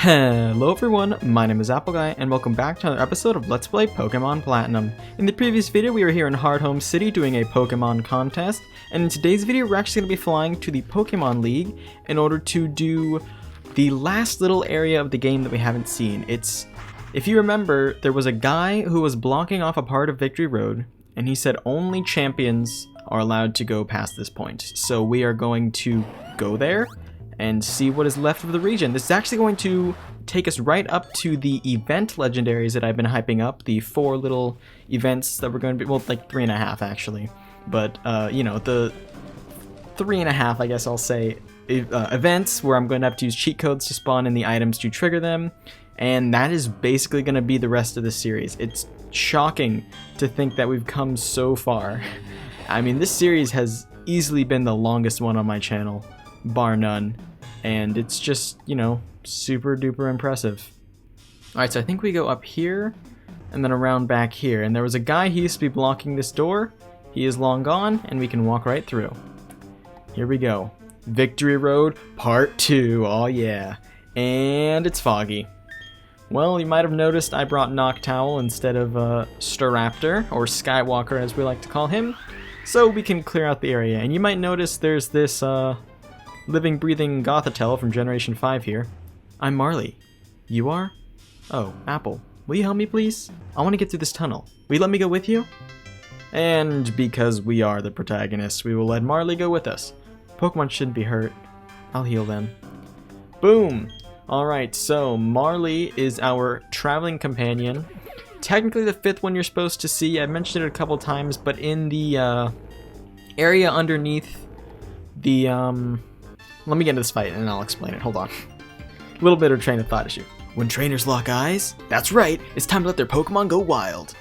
Hello everyone, my name is Appleguy, and welcome back to another episode of Let's Play Pokemon Platinum. In the previous video, we were here in Hardhome City doing a Pokemon contest, and in today's video, we're actually going to be flying to the Pokemon League in order to do the last little area of the game that we haven't seen. If you remember, there was a guy who was blocking off a part of Victory Road, and he said only champions are allowed to go past this point. So we are going to go there and see what is left of the region. This is actually going to take us right up to the event legendaries that I've been hyping up, the 4 little events that we're going to be, well, like 3.5 actually, but you know, the 3.5, I guess I'll say, events where I'm going to have to use cheat codes to spawn in the items to trigger them, and that is basically going to be the rest of the series. It's shocking to think that we've come so far. I mean, this series has easily been the longest one on my channel, bar none. And it's just, you know, super duper impressive. Alright, so I think we go up here and then around back here. And there was a guy who used to be blocking this door. He is long gone, and we can walk right through. Here we go. Victory Road Part 2. Oh yeah. And it's foggy. Well, you might have noticed I brought Noctowl instead of Staraptor, or Skywalker as we like to call him, so we can clear out the area. And you might notice there's this living, breathing Gothitelle from Generation 5 here. I'm Marley. You are? Oh, Apple. Will you help me, please? I want to get through this tunnel. Will you let me go with you? And because we are the protagonists, we will let Marley go with us. Pokemon shouldn't be hurt. I'll heal them. Boom! Alright, so Marley is our traveling companion. Technically the 5th one you're supposed to see. I mentioned it a couple times, but in the area underneath the let me get into this fight and I'll explain it. Hold on. A little bit of train of thought issue. When trainers lock eyes, that's right, it's time to let their Pokemon go wild.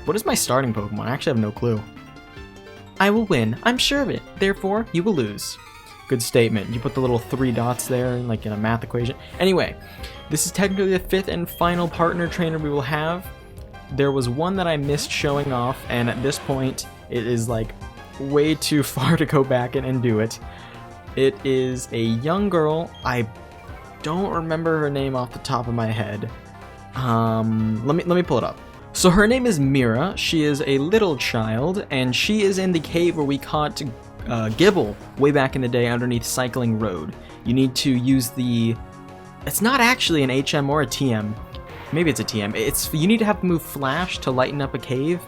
What is my starting Pokemon? I actually have no clue. I will win, I'm sure of it. Therefore, you will lose. Good statement. You put the little 3 dots there, like in a math equation. Anyway, this is technically the 5th and final partner trainer we will have. There was one that I missed showing off, and at this point, it is like way too far to go back and do it. It is a young girl. I don't remember her name off the top of my head. Let me pull it up. So her name is Mira. She is a little child, and she is in the cave where we caught Gible way back in the day underneath Cycling Road. You need to use the... It's not actually an HM or a TM. Maybe it's a TM. You need to have to move Flash to lighten up a cave,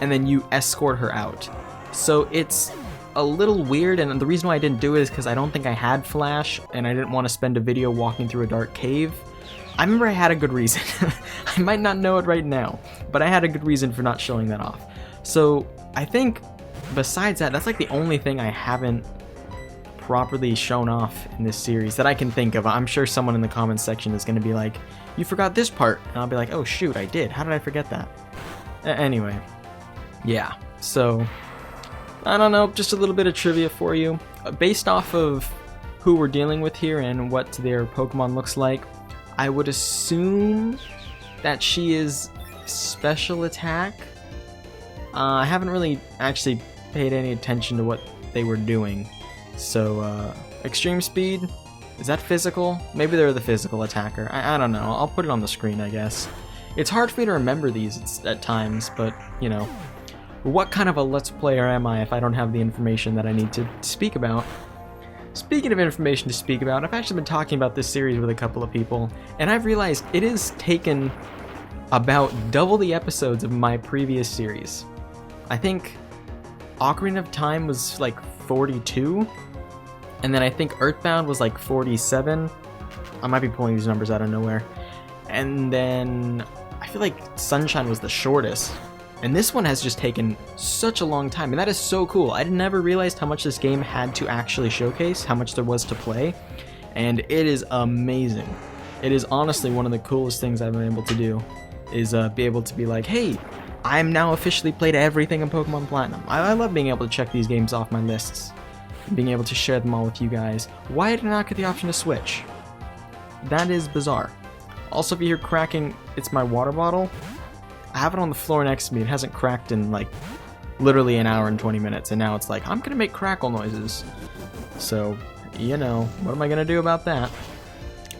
and then you escort her out. So it's a little weird, and the reason why I didn't do it is because I don't think I had Flash, and I didn't want to spend a video walking through a dark cave. I remember I had a good reason. I might not know it right now, but I had a good reason for not showing that off. So I think besides that, that's like the only thing I haven't properly shown off in this series that I can think of. I'm sure someone in the comments section is going to be like, you forgot this part, and I'll be like, oh shoot, I did. How did I forget that? Anyway, yeah, so I don't know, just a little bit of trivia for you. Based off of who we're dealing with here and what their Pokemon looks like, I would assume that she is special attack. I haven't really actually paid any attention to what they were doing. So, extreme speed, is that physical? Maybe they're the physical attacker. I don't know, I'll put it on the screen, I guess. It's hard for me to remember these at times, but, you know. What kind of a Let's Player am I if I don't have the information that I need to speak about? Speaking of information to speak about, I've actually been talking about this series with a couple of people, and I've realized it has taken about double the episodes of my previous series. I think Ocarina of Time was like 42, and then I think Earthbound was like 47. I might be pulling these numbers out of nowhere. And then I feel like Sunshine was the shortest. And this one has just taken such a long time, and that is so cool. I never realized how much this game had to actually showcase, how much there was to play, and it is amazing. It is honestly one of the coolest things I've been able to do, is be able to be like, hey, I'm now officially played everything in Pokemon Platinum. I love being able to check these games off my lists, and being able to share them all with you guys. Why did I not get the option to switch? That is bizarre. Also, if you hear cracking, it's my water bottle. I have it on the floor next to me. It hasn't cracked in like literally an hour and 20 minutes, and now it's like, I'm gonna make crackle noises. So, you know, what am I gonna do about that?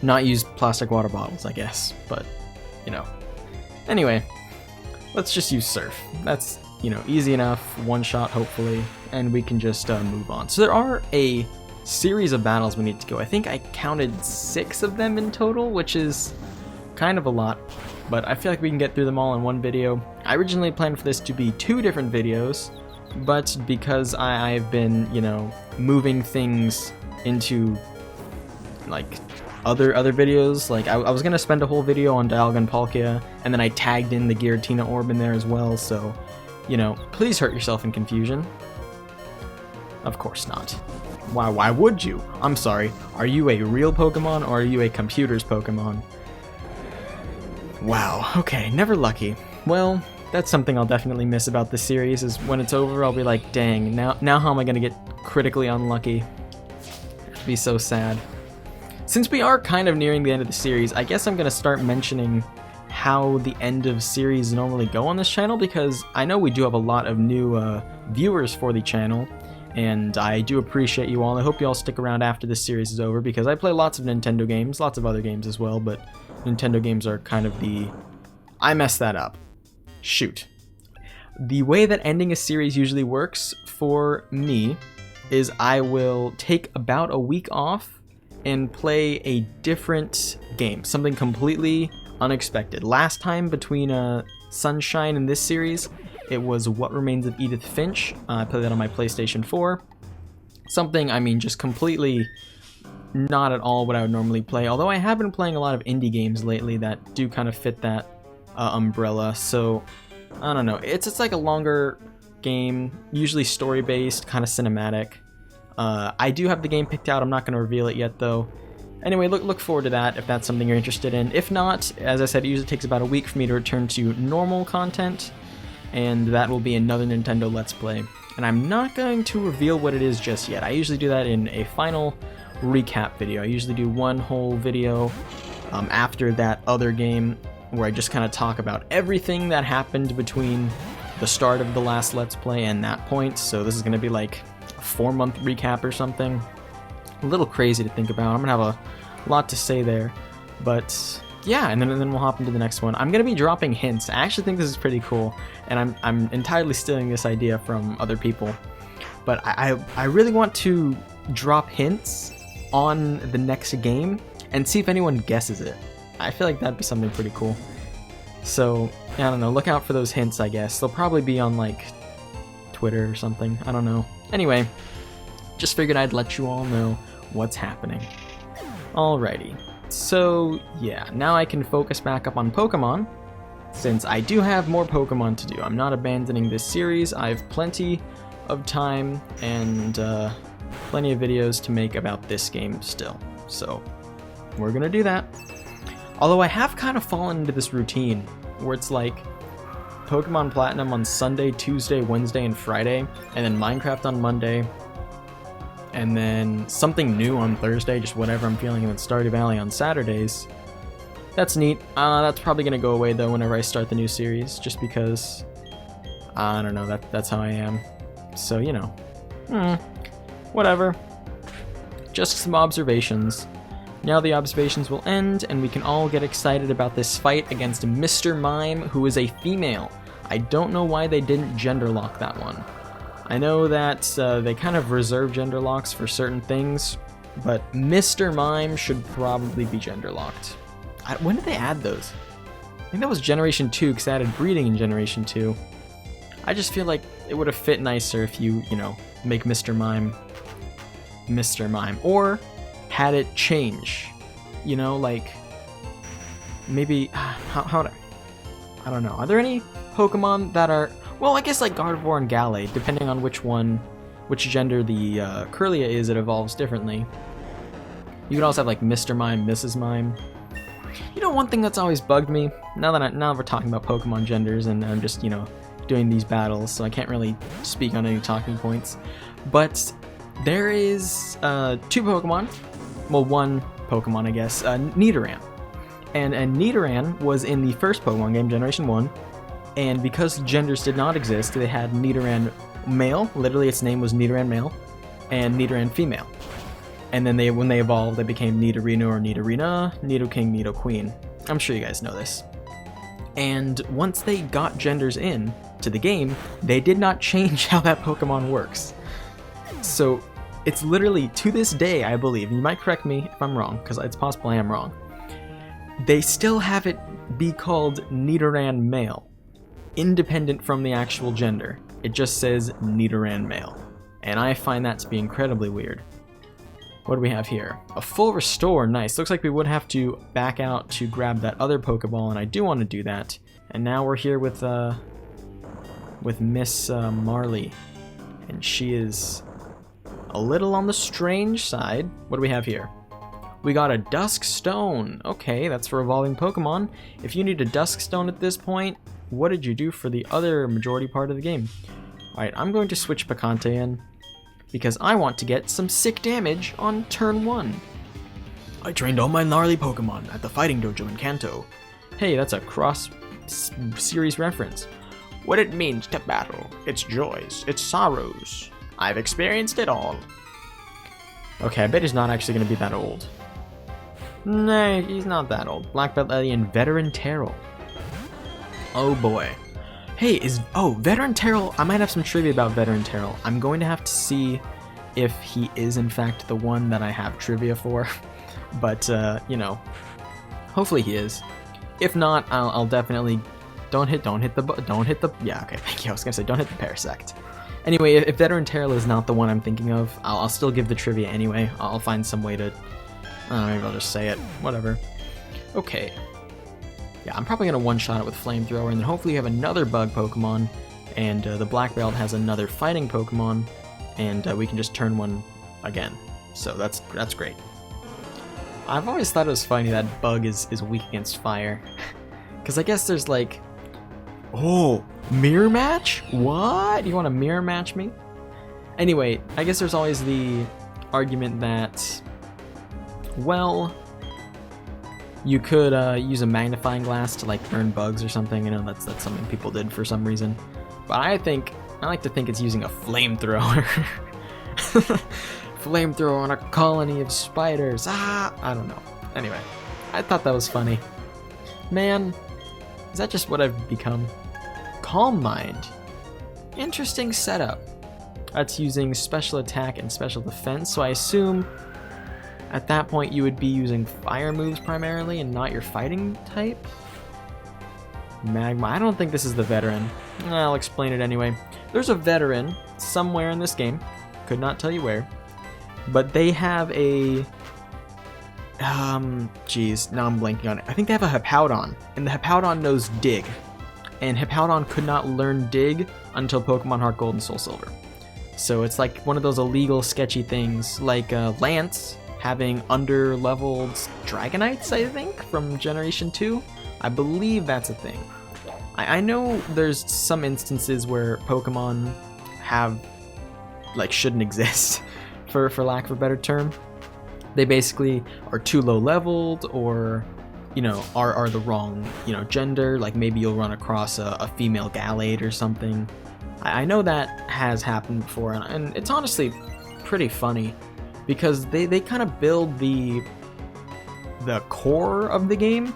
Not use plastic water bottles, I guess, but, you know. Anyway, let's just use Surf. That's, you know, easy enough, one shot hopefully, and we can just move on. So there are a series of battles we need to go. I think I counted 6 of them in total, which is kind of a lot, but I feel like we can get through them all in one video. I originally planned for this to be 2 different videos, but because I've been, you know, moving things into like other videos, like I was gonna spend a whole video on Dialga Palkia, and then I tagged in the Giratina Orb in there as well, so, you know, please hurt yourself in confusion. Of course not. Why would you? I'm sorry, are you a real Pokemon or are you a computer's Pokemon? Wow, okay, never lucky. Well, that's something I'll definitely miss about this series, is when it's over I'll be like, dang, now how am I gonna get critically unlucky? It'd be so sad. Since we are kind of nearing the end of the series, I guess I'm gonna start mentioning how the end of series normally go on this channel, because I know we do have a lot of new viewers for the channel, and I do appreciate you all. I hope you all stick around after this series is over, because I play lots of Nintendo games, lots of other games as well, but Nintendo games are kind of the... I messed that up. Shoot. The way that ending a series usually works for me is I will take about a week off and play a different game, something completely unexpected. Last time between Sunshine and this series, it was What Remains of Edith Finch. I played that on my PlayStation 4. Something, I mean, just completely not at all what I would normally play, although I have been playing a lot of indie games lately that do kind of fit that umbrella, so I don't know. It's like a longer game, usually story-based, kind of cinematic. I do have the game picked out. I'm not going to reveal it yet, though. Anyway, look forward to that if that's something you're interested in. If not, as I said, it usually takes about a week for me to return to normal content, and that will be another Nintendo Let's Play. And I'm not going to reveal what it is just yet. I usually do that in a final recap video. I usually do one whole video after that other game where I just kind of talk about everything that happened between the start of the last Let's Play and that point. So this is going to be like a 4-month recap or something. A little crazy to think about. I'm going to have a lot to say there. But yeah, and then we'll hop into the next one. I'm going to be dropping hints. I actually think this is pretty cool, and I'm entirely stealing this idea from other people. But I really want to drop hints on the next game and see if anyone guesses it. I feel like that'd be something pretty cool. So, I don't know, look out for those hints, I guess. They'll probably be on, like, Twitter or something. I don't know. Anyway, just figured I'd let you all know what's happening. Alrighty. So, yeah, now I can focus back up on Pokemon, since I do have more Pokemon to do. I'm not abandoning this series. I have plenty of time and plenty of videos to make about this game still. So, we're gonna do that. Although I have kind of fallen into this routine where it's like Pokemon Platinum on Sunday, Tuesday, Wednesday, and Friday, and then Minecraft on Monday, and then something new on Thursday, just whatever I'm feeling, and then Stardew Valley on Saturdays. That's neat. That's probably going to go away, though, whenever I start the new series, just because, I don't know, that's how I am. So, you know, whatever. Just some observations. Now the observations will end, and we can all get excited about this fight against Mr. Mime, who is a female. I don't know why they didn't gender lock that one. I know that they kind of reserve gender locks for certain things, but Mr. Mime should probably be gender locked. When did they add those? I think that was Generation 2, because they added breeding in Generation 2. I just feel like it would have fit nicer if you know, make Mr. Mime Mr. Mime, or had it change, you know, like maybe how I don't know. Are there any Pokemon that are, well, I guess like Gardevoir and Gallade, depending on which gender the Kirlia is, it evolves differently. You could also have like Mr. Mime, Mrs. Mime. You know, one thing that's always bugged me, now we're talking about Pokemon genders, and I'm just, you know, doing these battles, so I can't really speak on any talking points, but there is 2 Pokemon, well, 1 Pokemon, I guess, Nidoran. And Nidoran was in the first Pokemon game, Generation 1, and because genders did not exist, they had Nidoran Male, literally its name was Nidoran Male, and Nidoran Female. And then when they evolved, they became Nidorino or Nidorina, Nidoking, Nidoqueen. I'm sure you guys know this. And once they got genders in to the game, they did not change how that Pokemon works. So it's literally, to this day, I believe, and you might correct me if I'm wrong, because it's possible I am wrong, they still have it be called Nidoran male, independent from the actual gender. It just says Nidoran male. And I find that to be incredibly weird. What do we have here? A full restore, nice. Looks like we would have to back out to grab that other Pokeball, and I do want to do that. And now we're here with Miss Marley, and she is a little on the strange side. What do we have here? We got a Dusk Stone. Okay, that's for evolving Pokemon. If you need a Dusk Stone at this point, what did you do for the other majority part of the game? Alright, I'm going to switch Picante in, because I want to get some sick damage on turn 1. I trained all my gnarly Pokemon at the Fighting Dojo in Kanto. Hey, that's a cross-series reference. What it means to battle, its joys, its sorrows. I've experienced it all. Okay, I bet he's not actually going to be that old. Nah, he's not that old. Black Belt Alien Veteran Terrell. Oh boy. Hey, Veteran Terrell, I might have some trivia about Veteran Terrell. I'm going to have to see if he is in fact the one that I have trivia for. But, you know, hopefully he is. If not, I'll definitely, don't hit the, yeah, okay, thank you, I was gonna say, don't hit the Parasect. Anyway, if Veteran Terrell is not the one I'm thinking of, I'll still give the trivia anyway. I'll find some way to, maybe I'll just say it, whatever. Okay. Yeah, I'm probably going to one-shot it with Flamethrower, and then hopefully you have another Bug Pokemon, and the Black Belt has another Fighting Pokemon, and we can just turn one again. So that's great. I've always thought it was funny that Bug is weak against Fire. Because I guess there's like... Oh, Mirror Match? What? You want to Mirror Match me? Anyway, I guess there's always the argument that... Well... You could use a magnifying glass to like burn bugs or something. You know, that's something people did for some reason. But I like to think it's using a flamethrower. Flamethrower on a colony of spiders. I don't know. Anyway, I thought that was funny. Man, is that just what I've become? Calm Mind. Interesting setup. That's using special attack and special defense, so I assume at that point you would be using fire moves primarily and not your fighting type? Magma. I don't think this is the veteran. I'll explain it anyway. There's a veteran somewhere in this game. Could not tell you where. But they have a... Geez, now I'm blanking on it. I think they have a Hippowdon, and the Hippowdon knows Dig. And Hippowdon could not learn Dig until Pokemon Heart Gold and Soul Silver. So it's like one of those illegal, sketchy things, like Lance having under-leveled Dragonites, I think, from Generation 2. I believe that's a thing. I know there's some instances where Pokemon have, like, shouldn't exist, for lack of a better term. They basically are too low-leveled, or, you know, are the wrong, you know, gender. Like, maybe you'll run across a female Gallade or something. I know that has happened before, and it's honestly pretty funny. Because they kind of build the core of the game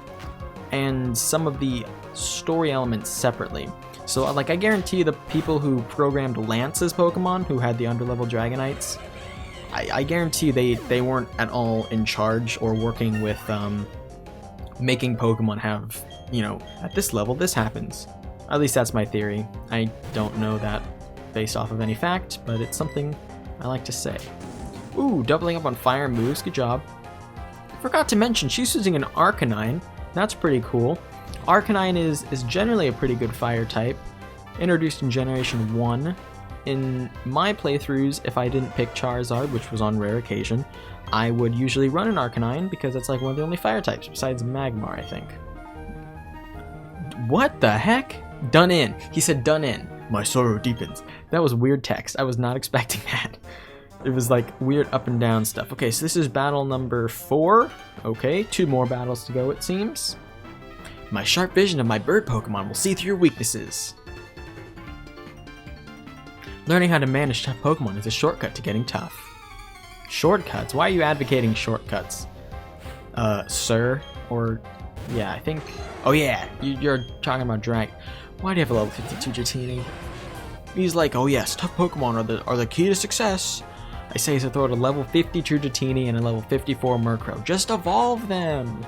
and some of the story elements separately. So, like, I guarantee the people who programmed Lance's Pokemon, who had the underlevel Dragonites, I guarantee they weren't at all in charge or working with making Pokemon have, you know, at this level this happens. At least that's my theory. I don't know that based off of any fact, but it's something I like to say. Ooh, doubling up on fire moves, good job. Forgot to mention, she's using an Arcanine. That's pretty cool. Arcanine is generally a pretty good fire type. Introduced in Generation 1. In my playthroughs, if I didn't pick Charizard, which was on rare occasion, I would usually run an Arcanine because that's like one of the only fire types, besides Magmar, I think. What the heck? Done in. He said done in. My sorrow deepens. That was weird text. I was not expecting that. It was like weird up and down stuff. Okay, so this is battle number 4. Okay, 2 more battles to go, it seems. My sharp vision of my bird Pokemon will see through your weaknesses. Learning how to manage tough Pokemon is a shortcut to getting tough. Shortcuts? Why are you advocating shortcuts? Sir? Or, yeah, I think... Oh yeah, you're talking about Drag. Why do you have a level 52 Dratini? He's like, oh yes, tough Pokemon are the key to success. I say to throw out a level 52 Dratini and a level 54 Murkrow. Just evolve them!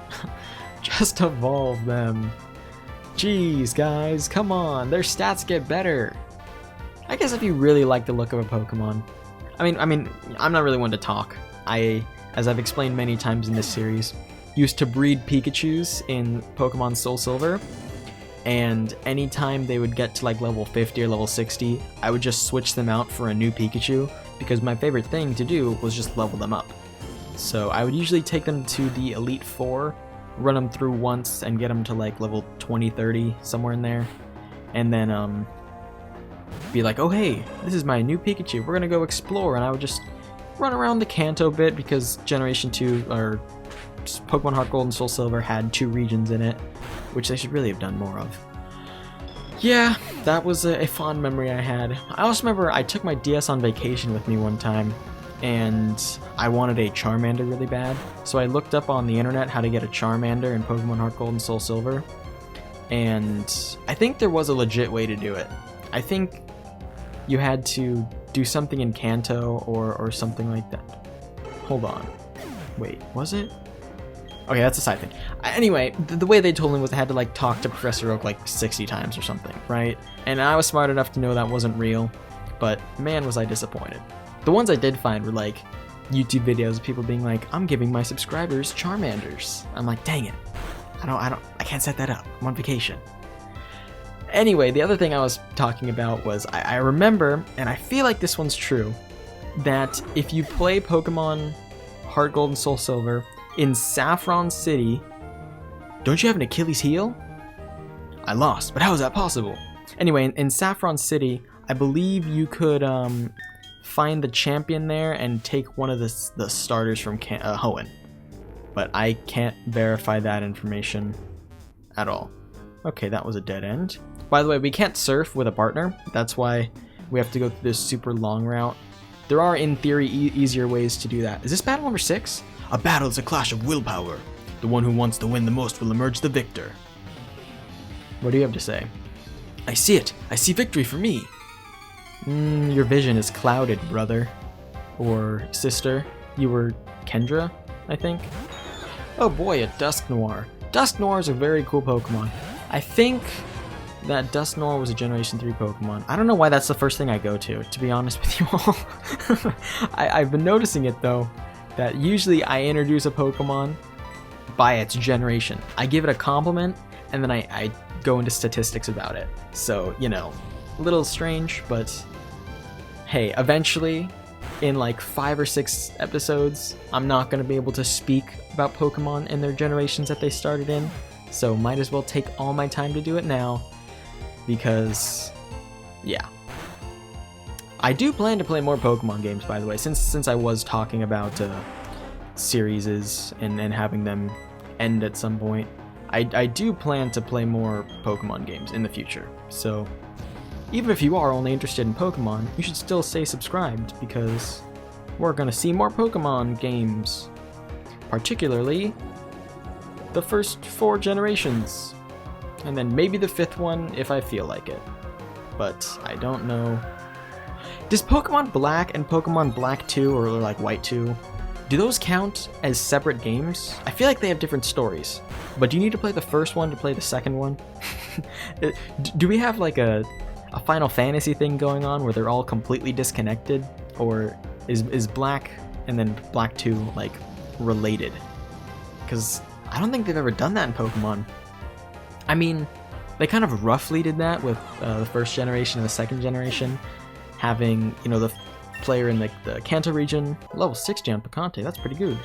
Just evolve them. Jeez, guys, come on, their stats get better. I guess if you really like the look of a Pokemon. I mean, I'm not really one to talk. As I've explained many times in this series, used to breed Pikachus in Pokemon Soul Silver, and anytime they would get to like level 50 or level 60, I would just switch them out for a new Pikachu, because my favorite thing to do was just level them up. So I would usually take them to the Elite Four, run them through once and get them to like level 20, 30, somewhere in there, and then be like, oh hey, this is my new Pikachu, we're gonna go explore, and I would just run around the Kanto bit because Generation 2, or Pokemon Heart Gold and Soul Silver had 2 regions in it, which they should really have done more of. Yeah, that was a fond memory I had. I also remember I took my DS on vacation with me one time, and I wanted a Charmander really bad, so I looked up on the internet how to get a Charmander in Pokemon Heart Gold and Soul Silver, and I think there was a legit way to do it. I think you had to do something in Kanto or something like that. Hold on. Wait, was it? Okay, that's a side thing. Anyway, the way they told me was they had to like talk to Professor Oak like 60 times or something, right? And I was smart enough to know that wasn't real, but man was I disappointed. The ones I did find were like YouTube videos of people being like, I'm giving my subscribers Charmanders. I'm like, dang it. I can't set that up. I'm on vacation. Anyway, the other thing I was talking about was I remember, and I feel like this one's true, that if you play Pokemon Heart Gold and Soul Silver in Saffron City, don't you have an Achilles heel? I lost, but how is that possible? Anyway, in Saffron City, I believe you could find the champion there and take one of the starters from Hoenn. But I can't verify that information at all. Okay, that was a dead end. By the way, we can't surf with a partner. That's why we have to go through this super long route. There are, in theory, easier ways to do that. Is this battle number 6? A battle is a clash of willpower. The one who wants to win the most will emerge the victor. What do you have to say? I see it. I see victory for me. Your vision is clouded, brother. Or sister. You were Kendra, I think? Oh boy, a Dusknoir. Dusknoir is a very cool Pokemon. I think that Dusknoir was a Generation 3 Pokemon. I don't know why that's the first thing I go to be honest with you all. I've been noticing it though, that usually I introduce a Pokemon by its generation. I give it a compliment, and then I go into statistics about it. So, you know, a little strange, but hey, eventually, in like 5 or 6 episodes, I'm not going to be able to speak about Pokemon and their generations that they started in, so might as well take all my time to do it now, because, yeah. I do plan to play more Pokemon games, by the way, since I was talking about series and having them end at some point. I do plan to play more Pokemon games in the future, so even if you are only interested in Pokemon, you should still stay subscribed, because we're gonna see more Pokemon games, particularly the first 4 generations, and then maybe the 5th one if I feel like it, but I don't know. Does Pokemon Black and Pokemon Black 2, or like White 2, do those count as separate games? I feel like they have different stories, but do you need to play the first one to play the second one? Do we have like a Final Fantasy thing going on where they're all completely disconnected, or is Black and then Black 2 like related? Because I don't think they've ever done that in Pokemon. I mean, they kind of roughly did that with the first generation and the second generation, having, you know, the player in the Kanto region, level 60 on Picante, that's pretty good.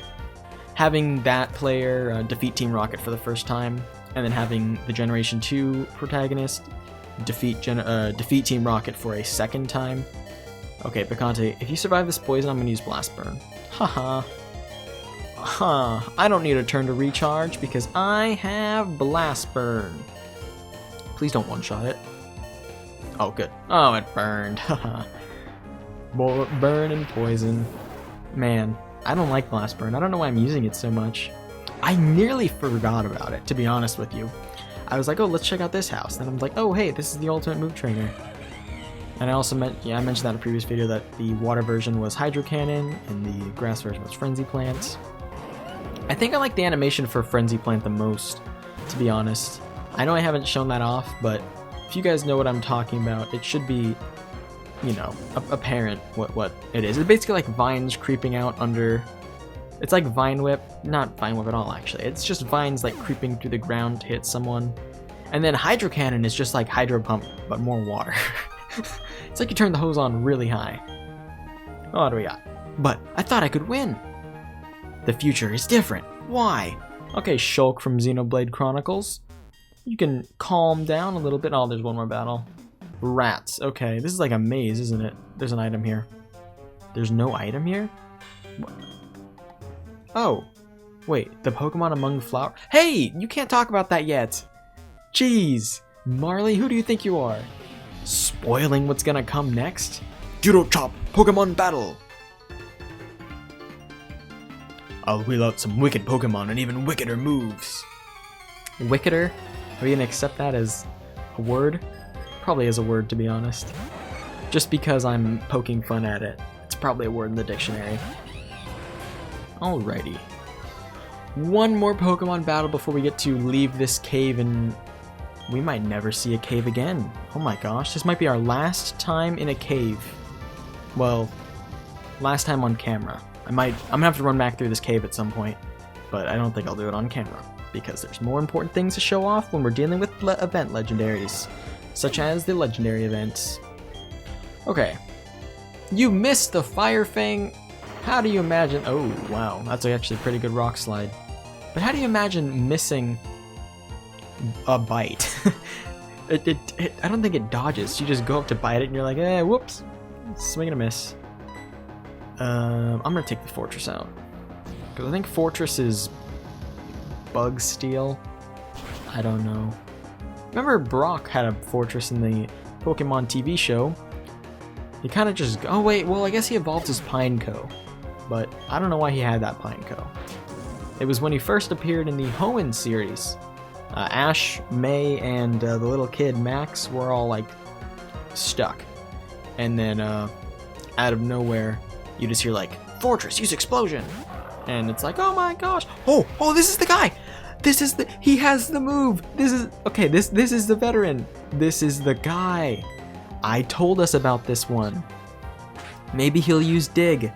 Having that player defeat Team Rocket for the first time, and then having the Generation 2 protagonist defeat Team Rocket for a second time. Okay, Picante, if you survive this poison, I'm gonna use Blast Burn. Haha. I don't need a turn to recharge because I have Blast Burn. Please don't one-shot it. Oh, good. Oh, it burned. Haha. Burn and poison. Man, I don't like Blast Burn. I don't know why I'm using it so much. I nearly forgot about it, to be honest with you. I was like, oh, let's check out this house. Then I'm like, oh, hey, this is the ultimate move trainer. And I also I mentioned that in a previous video that the water version was Hydro Cannon and the grass version was Frenzy Plant. I think I like the animation for Frenzy Plant the most, to be honest. I know I haven't shown that off, but if you guys know what I'm talking about, it should be, you know, apparent what it is. It's basically like vines creeping out under... It's like Vine Whip, not Vine Whip at all actually. It's just vines like creeping through the ground to hit someone. And then Hydro Cannon is just like Hydro Pump, but more water. It's like you turn the hose on really high. What do we got? But I thought I could win. The future is different. Why? Okay, Shulk from Xenoblade Chronicles. You can calm down a little bit. Oh, there's one more battle. Rats. Okay, this is like a maze, isn't it? There's an item here. There's no item here? What? Oh, wait, the Pokemon among flowers? Hey, you can't talk about that yet. Jeez, Marley, who do you think you are? Spoiling what's gonna come next? Judo Chop Pokemon Battle! I'll wheel out some wicked Pokemon and even wickeder moves. Wickeder? Are you gonna accept that as a word? Probably as a word, to be honest. Just because I'm poking fun at it, it's probably a word in the dictionary. Alrighty. One more Pokemon battle before we get to leave this cave, and we might never see a cave again. Oh my gosh, this might be our last time in a cave. Well, last time on camera. I'm gonna have to run back through this cave at some point, but I don't think I'll do it on camera, because there's more important things to show off when we're dealing with event legendaries, such as the legendary events. Okay. You missed the Fire Fang. How do you imagine... Oh, wow. That's actually a pretty good rock slide. But how do you imagine missing a bite? I don't think it dodges. You just go up to bite it and you're like, eh, whoops. Swing and a miss. I'm going to take the Fortress out. Because I think Fortress is Bug Steel. I don't know. Remember Brock had a Fortress in the Pokemon TV show? He kind of just... Oh, wait. Well, I guess he evolved his Pineco. But I don't know why he had that Pineco. It was when he first appeared in the Hoenn series. Ash, May, and the little kid Max were all like stuck. And then out of nowhere, you just hear like, Fortress, use explosion! And it's like, oh my gosh! Oh, this is the guy! He has the move! This is the veteran! This is the guy! I told us about this one. Maybe he'll use Dig.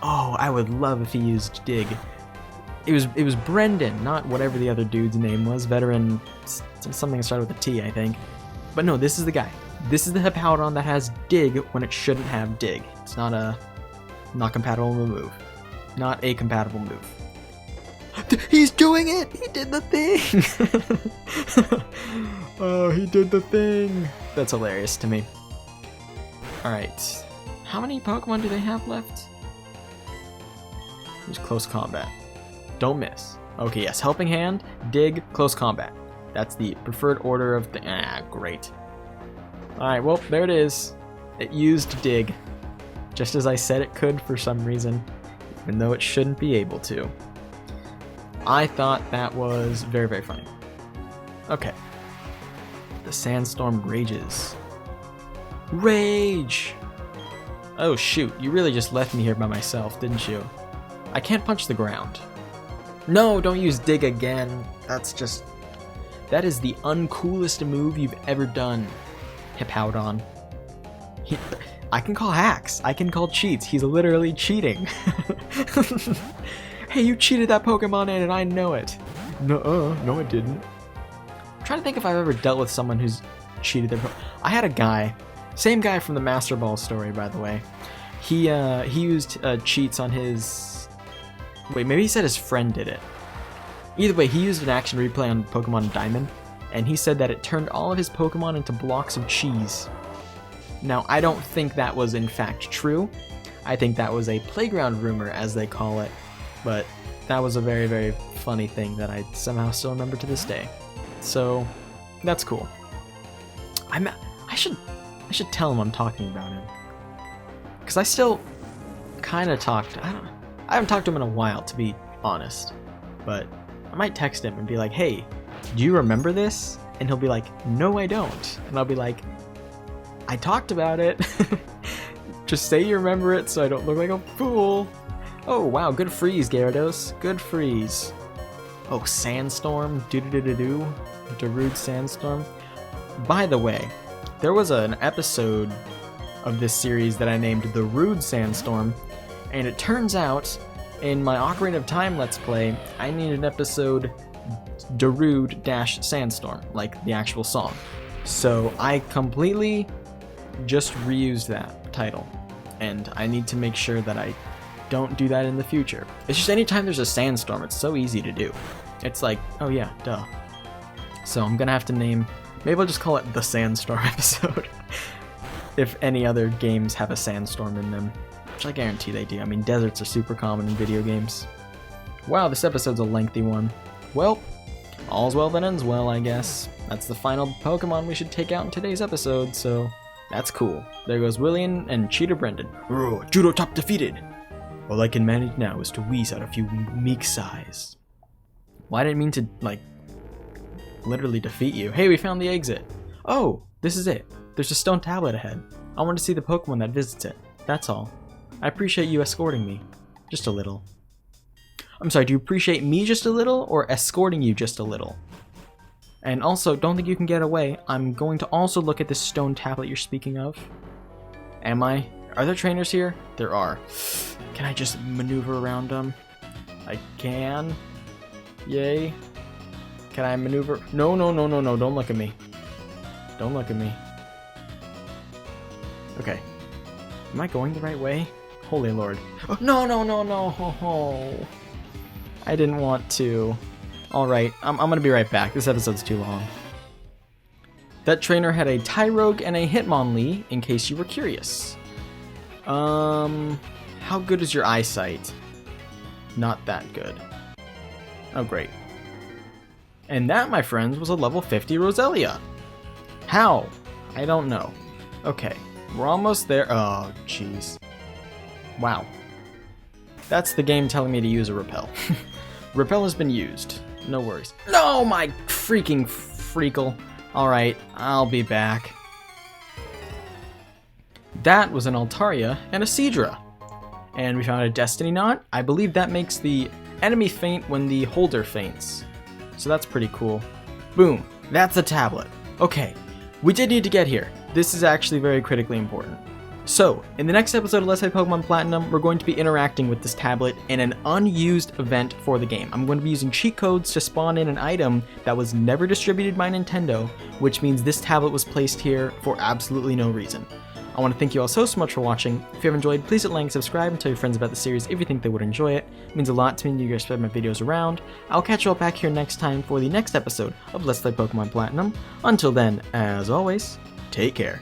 Oh, I would love if he used Dig. It was Brendan, not whatever the other dude's name was. Veteran, something that started with a T, I think. But no, this is the guy. This is the Hippowdon that has Dig when it shouldn't have Dig. It's not compatible move. Not a compatible move. He's doing it! He did the thing! Oh, he did the thing! That's hilarious to me. Alright. How many Pokemon do they have left? Use close combat. Don't miss. Okay, yes. Helping Hand, Dig, close combat. That's the preferred order of the... great. Alright, well, there it is. It used Dig. Just as I said it could for some reason. Even though it shouldn't be able to. I thought that was very, very funny. Okay. The sandstorm rages. Rage! Oh shoot, you really just left me here by myself, didn't you? I can't punch the ground. No, don't use Dig again. That is the uncoolest move you've ever done, Hippowdon. I can call hacks. I can call cheats. He's literally cheating. Hey, you cheated that Pokemon in and I know it. No I didn't. I'm trying to think if I've ever dealt with someone who's cheated their I had a guy, same guy from the Master Ball story, by the way. He used cheats on his... Wait, maybe he said his friend did it. Either way, he used an action replay on Pokemon Diamond, and he said that it turned all of his Pokemon into blocks of cheese. Now, I don't think that was in fact true. I think that was a playground rumor, as they call it. But that was a very, very funny thing that I somehow still remember to this day. So, that's cool. I should tell him I'm talking about him. Because I still kind of talked... I haven't talked to him in a while, to be honest. But I might text him and be like, hey, do you remember this? And he'll be like, no, I don't. And I'll be like, I talked about it. Just say you remember it so I don't look like a fool. Oh, wow, good freeze, Gyarados. Good freeze. Oh, Sandstorm. Do-do-do-do-do. Darude Sandstorm. By the way, there was an episode of this series that I named The Rude Sandstorm, and it turns out in my Ocarina of Time Let's Play, I needed an episode Darude-Sandstorm, like the actual song. So I completely just reused that title, and I need to make sure that I don't do that in the future. It's just anytime there's a sandstorm, it's so easy to do. It's like, oh yeah, duh. So I'm gonna have to name, maybe I'll just call it the Sandstorm episode. If any other games have a sandstorm in them, which I guarantee they do. I mean, deserts are super common in video games. Wow, this episode's a lengthy one. Well, all's well that ends well, I guess. That's the final Pokemon we should take out in today's episode, so that's cool. There goes William and Cheater Brendan. Judo top defeated! All I can manage now is to wheeze out a few meek sighs. Well, I didn't mean to, like, literally defeat you. Hey, we found the exit. Oh, this is it. There's a stone tablet ahead. I want to see the Pokemon that visits it. That's all. I appreciate you escorting me. Just a little. I'm sorry, do you appreciate me just a little, or escorting you just a little? And also, don't think you can get away. I'm going to also look at this stone tablet you're speaking of. Am I? Are there trainers here? There are. Can I just maneuver around them? I can. Yay. Can I maneuver? No, no, no, no, no. Don't look at me. Don't look at me. Okay. Am I going the right way? Holy Lord. Oh, no, no, no, no. Oh. I didn't want to. Alright, I'm gonna be right back. This episode's too long. That trainer had a Tyrogue and a Hitmonlee, in case you were curious. How good is your eyesight? Not that good. Oh, great. And that, my friends, was a level 50 Roselia. How? I don't know. Okay, we're almost there. Oh, jeez. Wow. That's the game telling me to use a Repel. Repel has been used. No worries. No, my freaking freakle. Alright, I'll be back. That was an Altaria and a Seadra. And we found a Destiny Knot. I believe that makes the enemy faint when the holder faints. So that's pretty cool. Boom. That's the tablet. Okay, we did need to get here. This is actually very critically important. So, in the next episode of Let's Play Pokemon Platinum, we're going to be interacting with this tablet in an unused event for the game. I'm going to be using cheat codes to spawn in an item that was never distributed by Nintendo, which means this tablet was placed here for absolutely no reason. I want to thank you all so much for watching. If you have enjoyed, please hit like and subscribe and tell your friends about the series if you think they would enjoy it. It means a lot to me and you guys spread my videos around. I'll catch you all back here next time for the next episode of Let's Play Pokemon Platinum. Until then, as always, take care.